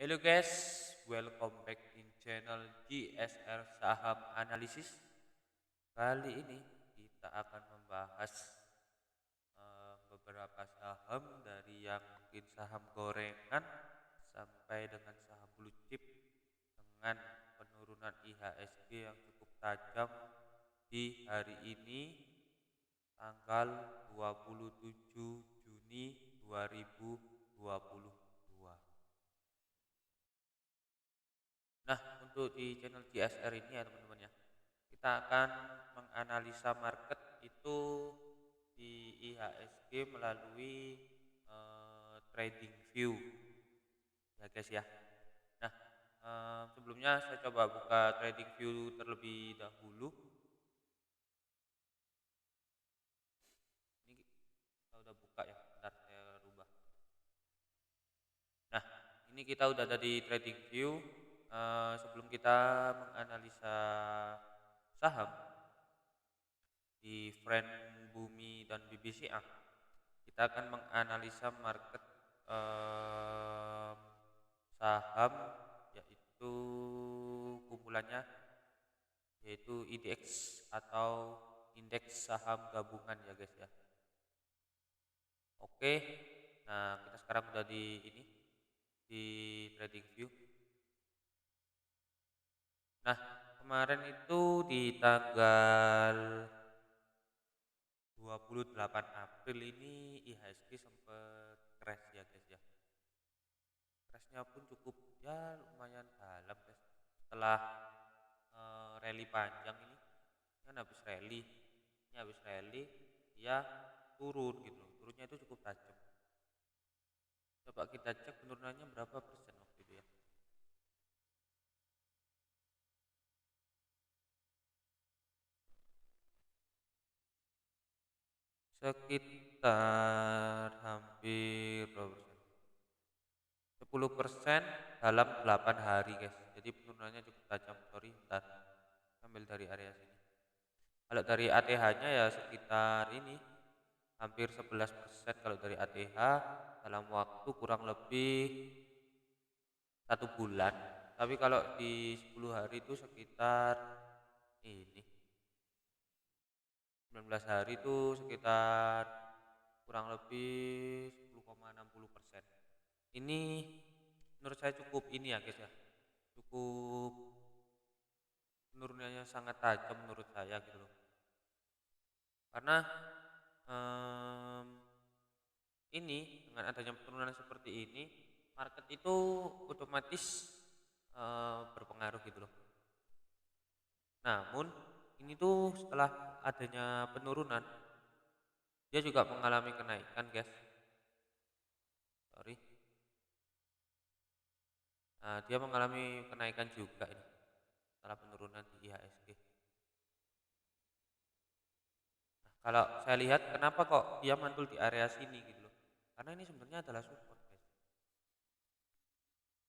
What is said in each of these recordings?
Hello guys, welcome back in channel GSR Saham Analisis. Kali ini kita akan membahas beberapa saham dari yang mungkin saham gorengan sampai dengan saham blue chip dengan penurunan IHSG yang cukup tajam di hari ini tanggal 27 Juni 2022. Nah, untuk di channel GSR ini ya teman-teman ya, kita akan menganalisa market itu di IHSG melalui trading view ya guys ya. Nah, sebelumnya saya coba buka trading view terlebih dahulu. Ini kita udah buka ya, bentar saya rubah. Nah, ini kita udah ada di trading view. Sebelum kita menganalisa saham di Friend Bumi dan BBCA, kita akan menganalisa market saham yaitu kumpulannya yaitu IDX atau indeks saham gabungan ya guys ya. Oke, nah kita sekarang udah di ini di trading view. Nah, kemarin itu di tanggal 28 April ini IHSG sempat crash ya guys ya. Crashnya pun cukup ya lumayan dalam guys. Setelah rally panjang ini kan habis rally ya turun gitu. Turunnya itu cukup tajam. Coba kita cek penurunannya berapa persen waktu itu ya. Sekitar hampir berapa persen? 10% dalam 8 hari guys. Jadi penurunannya cukup tajam. Sorry, bentar. Ambil dari area sini. Kalau dari ATH-nya ya sekitar ini hampir 11% kalau dari ATH dalam waktu kurang lebih 1 bulan. Tapi kalau di 10 hari itu sekitar ini 19 hari itu sekitar kurang lebih 10,60%. Ini menurut saya cukup ini ya guys ya, cukup penurunannya sangat tajam menurut saya gitu loh. Karena em, ini dengan adanya penurunan seperti ini, market itu otomatis berpengaruh gitu loh. Namun ini tuh setelah adanya penurunan, dia juga mengalami kenaikan guys. Sorry. Nah, dia mengalami kenaikan juga ini setelah penurunan di IHSG. Nah, kalau saya lihat kenapa kok dia mantul di area sini gitu loh. Karena ini sebenarnya adalah support guys.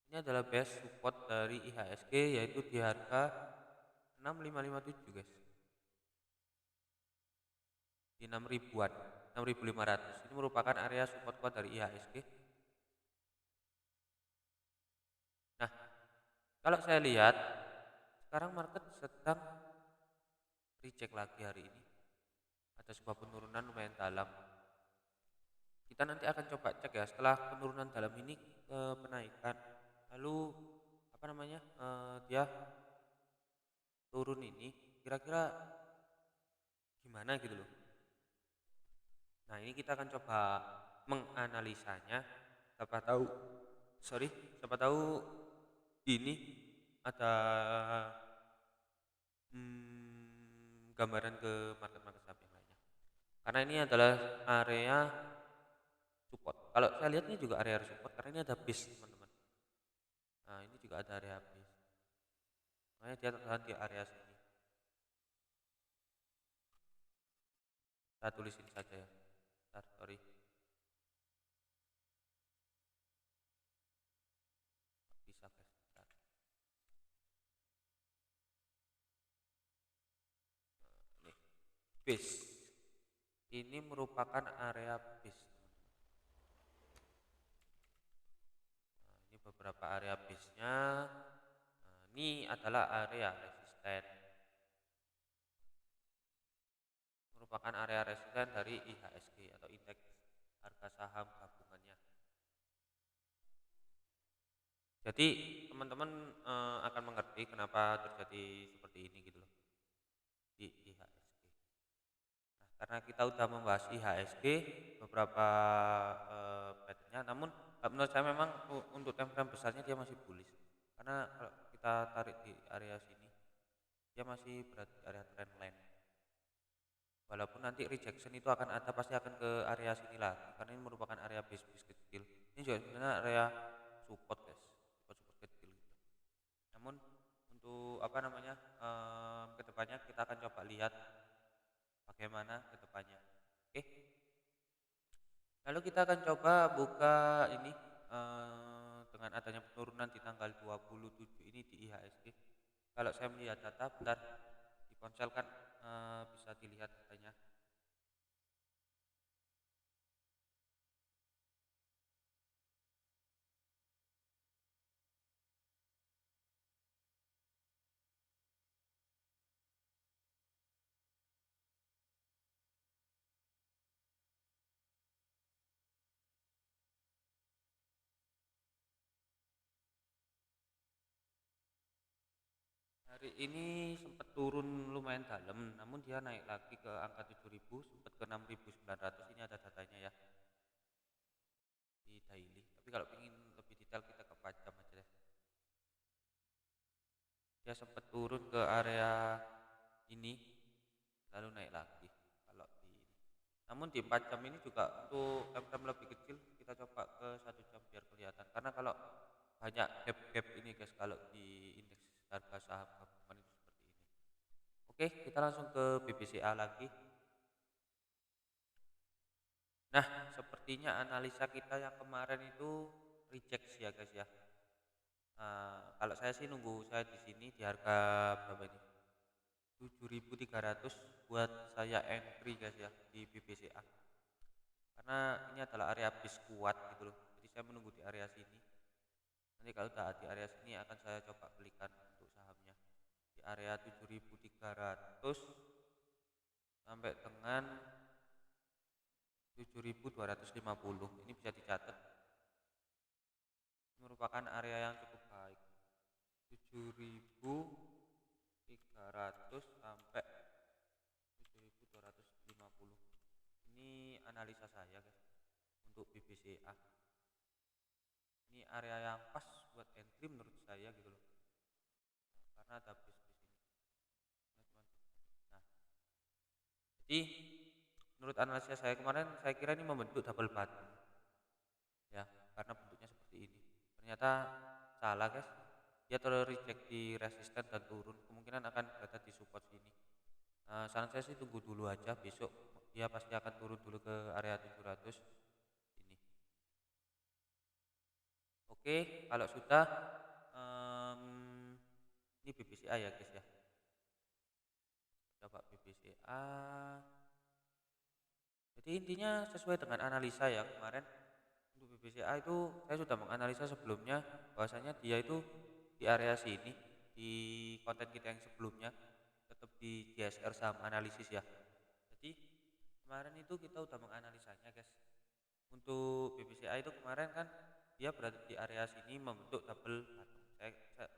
Ini adalah base support dari IHSG yaitu di harga 6557 guys. Di 6 ribuan, 6500. Ini merupakan area support kuat dari IHSG. Nah, kalau saya lihat sekarang market sedang reject lagi hari ini. Ada sebuah penurunan lumayan dalam. Kita nanti akan coba cek ya setelah penurunan dalam ini ke penaikan. Lalu apa namanya? Dia turun ini kira-kira gimana gitu loh. Nah, ini kita akan coba menganalisanya. Siapa tahu, sorry, siapa tahu ini ada gambaran ke market-market saham yang lainnya. Karena ini adalah area support. Kalau saya lihat ini juga area support karena ini ada base teman-teman. Nah, ini juga ada area base. Makanya dia tertahan di area sini. Saya tulisin saja ya. Bentar, sorry. Bisa guys. Bentar. Nih, base. Ini merupakan area base. Nah, ini beberapa area base-nya. Ini adalah area resisten, merupakan area resisten dari IHSG atau indeks harga saham gabungannya. Jadi teman-teman akan mengerti kenapa terjadi seperti ini gitu loh di IHSG. Nah, karena kita udah membahas IHSG beberapa pattern-nya, namun menurut saya memang untuk time frame besarnya dia masih bullish. Karena kalau kita tarik di area sini, dia masih berada di area trendline. Walaupun nanti rejection itu akan ada, pasti akan ke area sini lagi, karena ini merupakan area base kecil. Ini juga sebenarnya area support guys, support kecil gitu. Namun untuk apa namanya kedepannya kita akan coba lihat bagaimana kedepannya. Oke, lalu kita akan coba buka ini dengan adanya penurunan di tanggal 27 ini di IHSG. Kalau saya melihat data, bentar di ponsel kan bisa dilihat datanya. Hari ini sempat turun lumayan dalam, namun dia naik lagi ke angka 7.000, sempat ke 6.900. Ini ada datanya ya di daily. Tapi kalau ingin lebih detail kita ke 4 jam aja deh. Dia sempat turun ke area ini, lalu naik lagi. Kalau di ini. Namun di 4 jam ini juga untuk time lebih kecil, kita coba ke 1 jam biar kelihatan. Karena kalau banyak gap-gap ini guys, kalau di indeks harga saham gabungan itu seperti ini. Oke, kita langsung ke BBCA lagi. Nah, sepertinya analisa kita yang kemarin itu reject ya guys ya. Kalau saya sih nunggu saya di sini di harga berapa ini? 7.300 buat saya entry guys ya di BBCA. Karena ini adalah area base kuat gitu loh. Jadi saya menunggu di area sini. Nanti kalau udah di area sini akan saya coba belikan untuk sahamnya. Di area 7.300 sampai dengan 7.250. Ini bisa dicatat. Ini merupakan area yang cukup baik. 7.300 sampai 7.250. Ini analisa saya guys untuk BBCA. Ini area yang pas buat entry menurut saya gitu loh. Karena ada base di sini. Nah, jadi menurut analisa saya kemarin, saya kira ini membentuk double bottom ya, karena bentuknya seperti ini. Ternyata salah guys, dia terreject di resisten dan turun, kemungkinan akan berada di support sini. Saran saya sih tunggu dulu aja, besok dia pasti akan turun dulu ke area 700 ini. Oke, kalau sudah ini BBCA ya guys ya. Coba BBCA. Jadi intinya sesuai dengan analisa ya kemarin untuk BBCA itu saya sudah menganalisa sebelumnya, bahwasanya dia itu di area sini di konten kita yang sebelumnya, tetap di GSR saham analisis ya. Jadi kemarin itu kita udah menganalisanya guys. Untuk BBCA itu kemarin kan dia berada di area sini membentuk double bottom.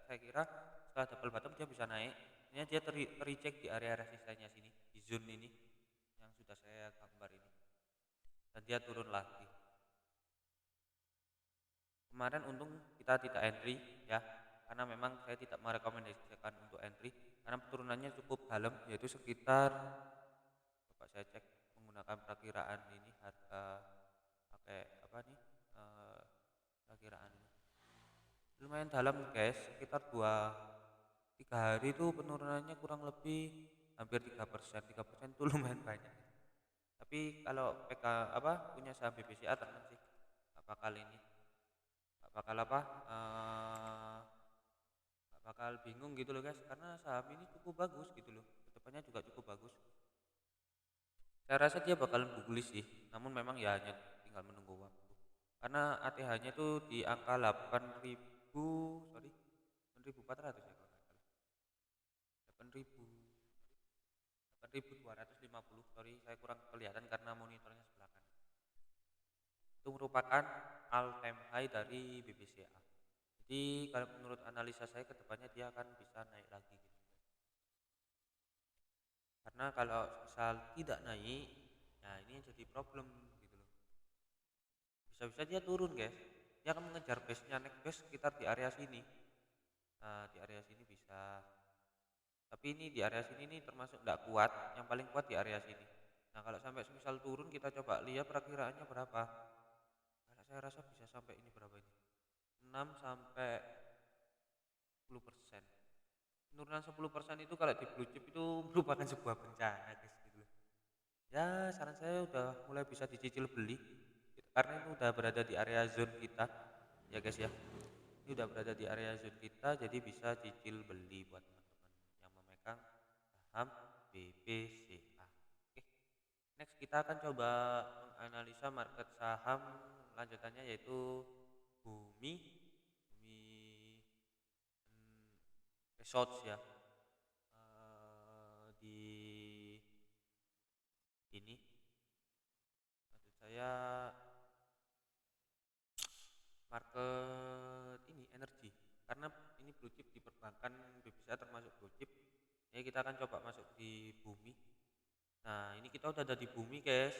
Saya kira setelah double bottom dia bisa naik. Ini dia terreject di area resistennya sini, di zone ini yang sudah saya gambar ini. Dan dia turun lagi. Kemarin untung kita tidak entry ya, karena memang saya tidak merekomendasikan untuk entry karena turunannya cukup dalam, yaitu sekitar, coba saya cek menggunakan perkiraan ini harga pakai apa nih perkiraan ini lumayan dalam guys, sekitar 2-3 hari itu penurunannya kurang lebih hampir 3%. 3% itu lumayan banyak. Tapi kalau PK punya saham BBCA teman sih gak bakal ini, gak bakal gak bakal bingung gitu loh guys, karena saham ini cukup bagus gitu loh, kedepannya juga cukup bagus. Saya rasa dia bakalan bullish sih, namun memang ya hanya tinggal menunggu waktu. Karena ATH-nya itu di angka 8.000 sorry 8.400 ya kalau nggak salah. 8.000 8.250, sorry saya kurang kelihatan karena monitornya sebelah kanan. Itu merupakan all time high dari BBCA. Jadi kalau menurut analisa saya kedepannya dia akan bisa naik lagi gitu. Karena kalau misal tidak naik, nah ini yang jadi problem gitu loh. Bisa-bisa dia turun guys. Dia akan mengejar base-nya, next base sekitar di area sini. Nah di area sini bisa. Tapi ini di area sini nih termasuk tidak kuat. Yang paling kuat di area sini. Nah kalau sampai misal turun kita coba lihat perakiraannya berapa. Karena saya rasa bisa sampai ini berapa ini? 6 sampai 10%. Penurunan 10% itu kalau di blue chip itu merupakan sebuah bencana guys gitu loh. Ya saran saya udah mulai bisa dicicil beli gitu. Karena ini udah berada di area zone kita ya guys ya. Ini udah berada di area zone kita, jadi bisa cicil beli buat teman-teman yang memegang saham BBCA. Oke, next kita akan coba menganalisa market saham lanjutannya yaitu Bumi Resorts ya. Di ini maksud saya market ini energi, karena ini blue chip di perbankan BBCA termasuk blue chip. Jadi kita akan coba masuk di Bumi. Nah ini kita udah ada di Bumi guys.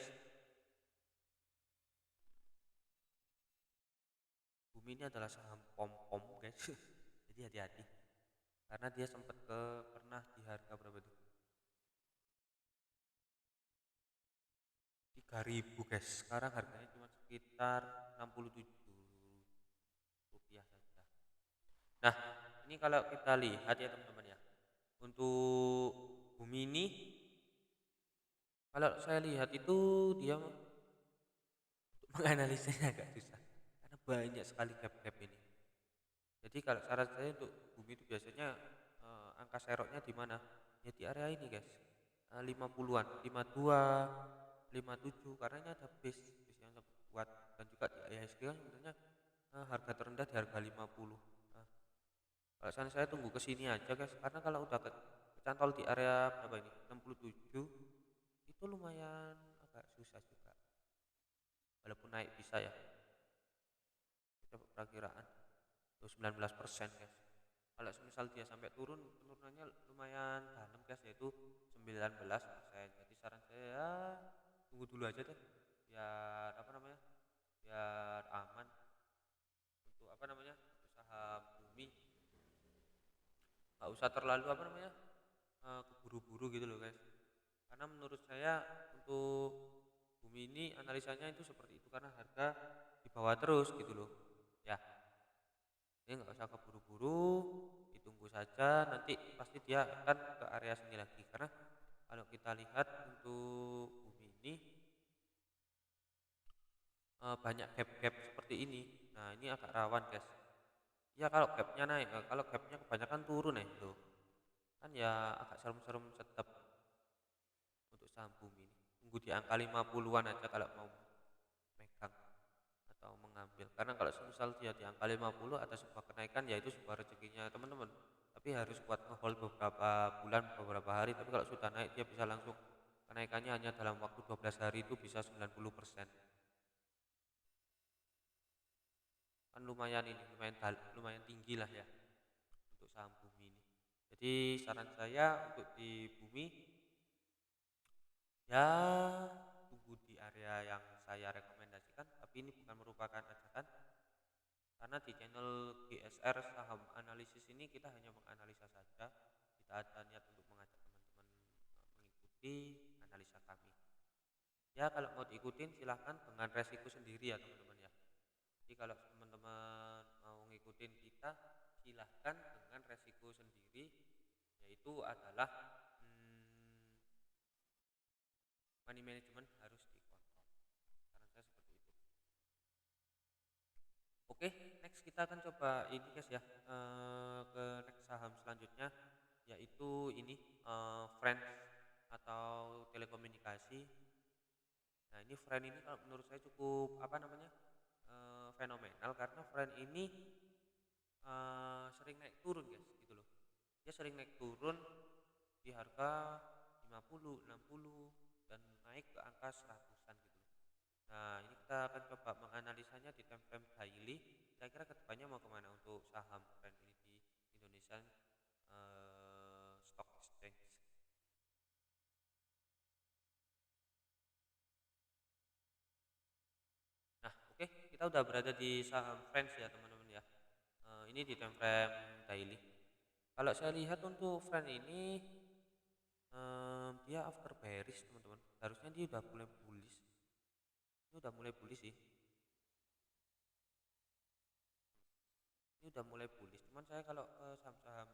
Bumi ini adalah saham pom-pom guys. Jadi hati-hati karena dia sempat pernah di harga berapa tuh, 3.000 guys. Sekarang harganya cuma sekitar 67 rupiah saja. Nah ini kalau kita lihat ya teman-teman ya, untuk Bumi ini kalau saya lihat itu dia untuk menganalisanya agak susah karena banyak sekali gap-gap ini. Jadi kalau saran saya untuk Bumi itu biasanya angka seroknya di mana? Ya di area ini guys. 50-an, 52, 57 karena ini ada base yang sangat kuat, dan juga di IHSG kan sebenarnya harga terendah di harga 50. Nah, kalau saran saya tunggu ke sini aja guys, karena kalau udah kecantol di area berapa ini? 67 itu lumayan agak susah juga. Walaupun naik bisa ya. Kita perakiraan 19% guys. Kalau misal dia sampai turun, penurunannya lumayan dalam guys, yaitu 19%. Jadi saran saya ya tunggu dulu aja deh, biar apa namanya, biar aman untuk apa namanya, untuk saham Bumi. Nggak usah terlalu apa namanya, keburu-buru gitu loh guys. Karena menurut saya untuk Bumi ini analisanya itu seperti itu karena harga di bawah terus gitu loh. Ya, ini nggak usah keburu-buru, ditunggu saja, nanti pasti dia akan ke area sini lagi. Karena kalau kita lihat untuk Bumi ini banyak gap-gap seperti ini. Nah ini agak rawan guys. Ya kalau gapnya naik, kalau gapnya kebanyakan turun ya itu kan ya agak serem-serem tetap untuk saham Bumi ini. Tunggu di angka 50-an aja kalau mau megang atau mengambil. Karena kalau misal dia di angka 50 ada sebuah kenaikan, ya itu sebuah rezekinya teman-teman. Tapi harus kuat ngehold beberapa bulan, beberapa hari. Tapi kalau sudah naik dia bisa langsung, kenaikannya hanya dalam waktu 12 hari itu bisa 90%. Kan lumayan ini, lumayan tinggi lah ya untuk saham Bumi ini. Jadi saran saya untuk di Bumi ya tunggu di area yang saya rekomendasikan, tapi ini bukan merupakan ajakan karena di channel GSR Saham Analisis ini kita hanya menganalisa saja, tidak ada niat untuk mengajak teman-teman mengikuti analisa kami. Ya kalau mau diikutin silahkan dengan resiko sendiri ya teman-teman ya. Jadi kalau teman-teman mau ngikutin kita silahkan dengan resiko sendiri, yaitu adalah money management harus dikontrol. Saran saya seperti itu. Oke, next kita akan coba ini guys ya, ke next saham selanjutnya yaitu ini Friend atau telekomunikasi. Nah ini Friend ini kalau menurut saya cukup apa namanya, fenomenal karena Friend ini sering naik turun guys gitu loh. Dia sering naik turun di harga 50, 60 dan naik ke angka seratusan gitu loh. Nah, ini kita akan coba menganalisanya di time frame daily. Kira-kira kedepannya mau kemana untuk saham brand ini di Indonesian Stock Exchange. Nah, oke, kita udah berada di saham Friends ya teman-teman ya. Ini di time frame daily. Kalau saya lihat untuk Friends ini dia after bearish teman-teman. Harusnya dia udah mulai bullish. Ini udah mulai bullish sih. Ini udah mulai bullish. Cuman saya kalau ke saham-saham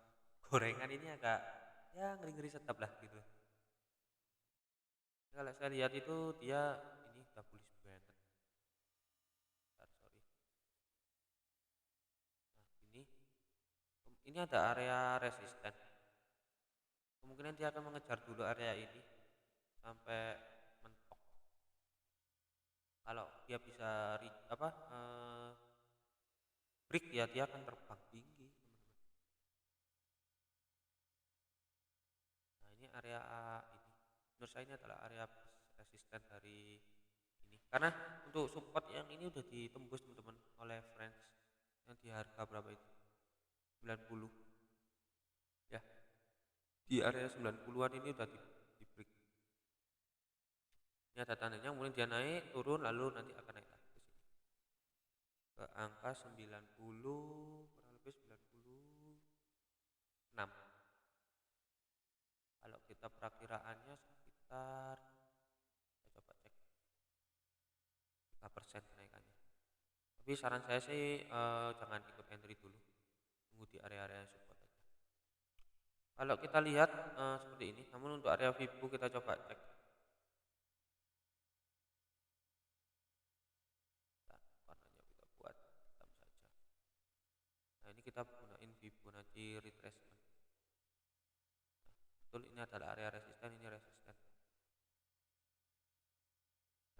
gorengan ini agak ya ngeri-ngeri sedap lah gitu. Kalau saya lihat itu dia ini udah bullish banget. Bentar, sorry. Nah, ini ada area resisten. Kemungkinan dia akan mengejar dulu area ini sampai mentok. Kalau dia bisa break ya dia akan terbang tinggi teman-teman. Nah, ini area ini menurut saya ini adalah area resisten dari ini, karena untuk support yang ini udah ditembus teman-teman oleh Friends yang di harga berapa itu 90 ya, di area 90-an ini udah di break. Ini ada tandanya kemudian dia naik turun lalu nanti akan naik lagi ke sini ke angka 90, kurang lebih 96. Kalau kita perakiraannya sekitar, saya coba cek 3% kenaikannya. Tapi saran saya sih jangan ikut entry dulu, tunggu di area-area support aja. Kalau kita lihat seperti ini, namun untuk area Vibu kita coba cek. Nah, warnanya kita buat hitam saja. Nah, ini kita gunain Fibonacci retracement. Nah, betul ini adalah area resisten, ini resisten.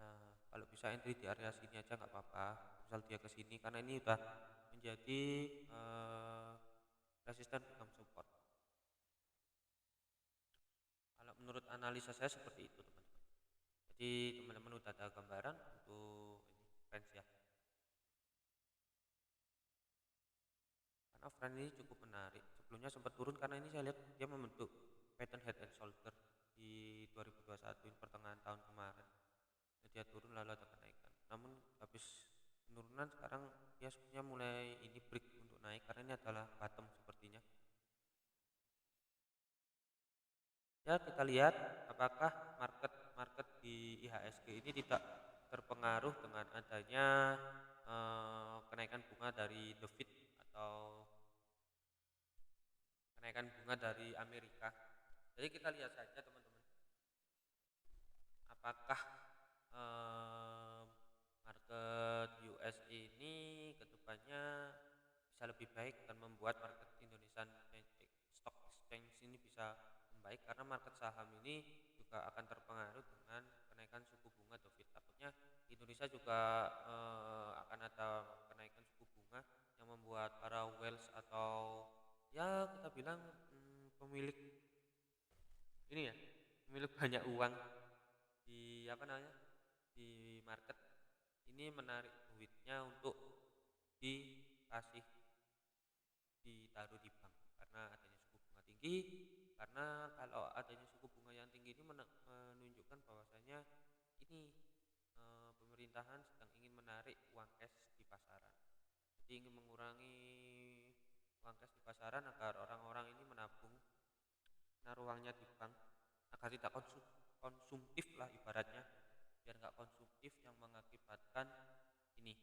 Nah, kalau bisa entry di area sini aja nggak apa-apa. Misal dia ke sini karena ini udah menjadi resisten become support. Kalau menurut analisa saya seperti itu teman-teman. Jadi teman-teman udah ada gambaran untuk ini trend ya. Karena trend ini cukup menarik. Sebelumnya sempat turun karena ini saya lihat dia membentuk pattern head and shoulder di 2021 pertengahan tahun kemarin. Dia turun lalu ada kenaikan. Namun habis penurunan sekarang dia sebenarnya mulai ini break untuk naik karena ini adalah bottom sepertinya. Ya kita lihat apakah market di IHSG ini tidak terpengaruh dengan adanya kenaikan bunga dari The Fed atau kenaikan bunga dari Amerika. Jadi kita lihat saja teman-teman, apakah market US ini kedepannya bisa lebih baik dan membuat market Indonesian Stock Exchange ini bisa membaik, karena market saham ini juga akan terpengaruh dengan kenaikan suku bunga The Fed. Takutnya Indonesia juga akan ada kenaikan suku bunga yang membuat para wealth atau ya kita bilang pemilik ini ya, pemilik banyak uang di apa namanya di market ini menarik duitnya untuk dikasih ditaruh di bank karena adanya suku bunga tinggi. Karena kalau adanya suku bunga yang tinggi ini menunjukkan bahwasanya ini pemerintahan sedang ingin menarik uang cash di pasaran. Jadi ingin mengurangi uang cash di pasaran agar orang-orang ini menaruh uangnya di bank agar tidak konsumtif lah ibaratnya, biar nggak konsumtif yang mengakibatkan ini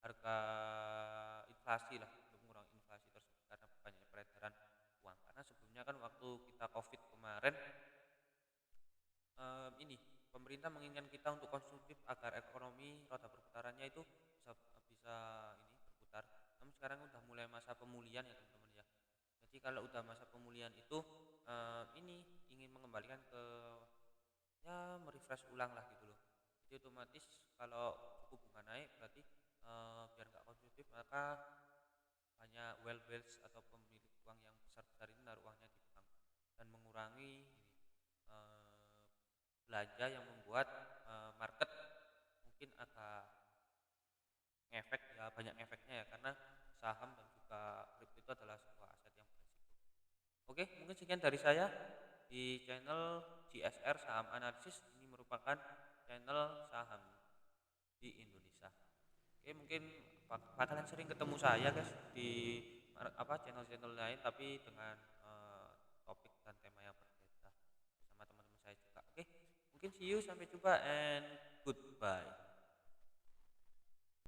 harga inflasi lah, untuk mengurangi inflasi tersebut karena banyak peredaran uang. Karena sebelumnya kan waktu kita COVID kemarin ini pemerintah menginginkan kita untuk konsumtif agar ekonomi roda perputarannya itu bisa ini berputar. Namun sekarang udah mulai masa pemulihan ya teman-teman ya. Jadi kalau udah masa pemulihan itu ini ingin mengembalikan ke ya merefresh ulang lah gitu loh. Jadi otomatis kalau suku bunga naik berarti biar nggak mereka hanya wealth atau pemilik uang yang besar-besar ini naruh uangnya di bank dan mengurangi eh, belanja yang membuat market mungkin agak ngefek ya, banyak efeknya ya, karena saham dan juga kripto itu adalah sebuah aset yang beresiko. Oke, mungkin sekian dari saya di channel GSR Saham Analisis. Ini merupakan channel saham di Indonesia. Oke, mungkin bakalan sering ketemu saya guys di channel-channel lain, tapi dengan topik dan tema yang berbeda bersama teman-teman saya juga. Oke, mungkin see you, sampai jumpa and goodbye.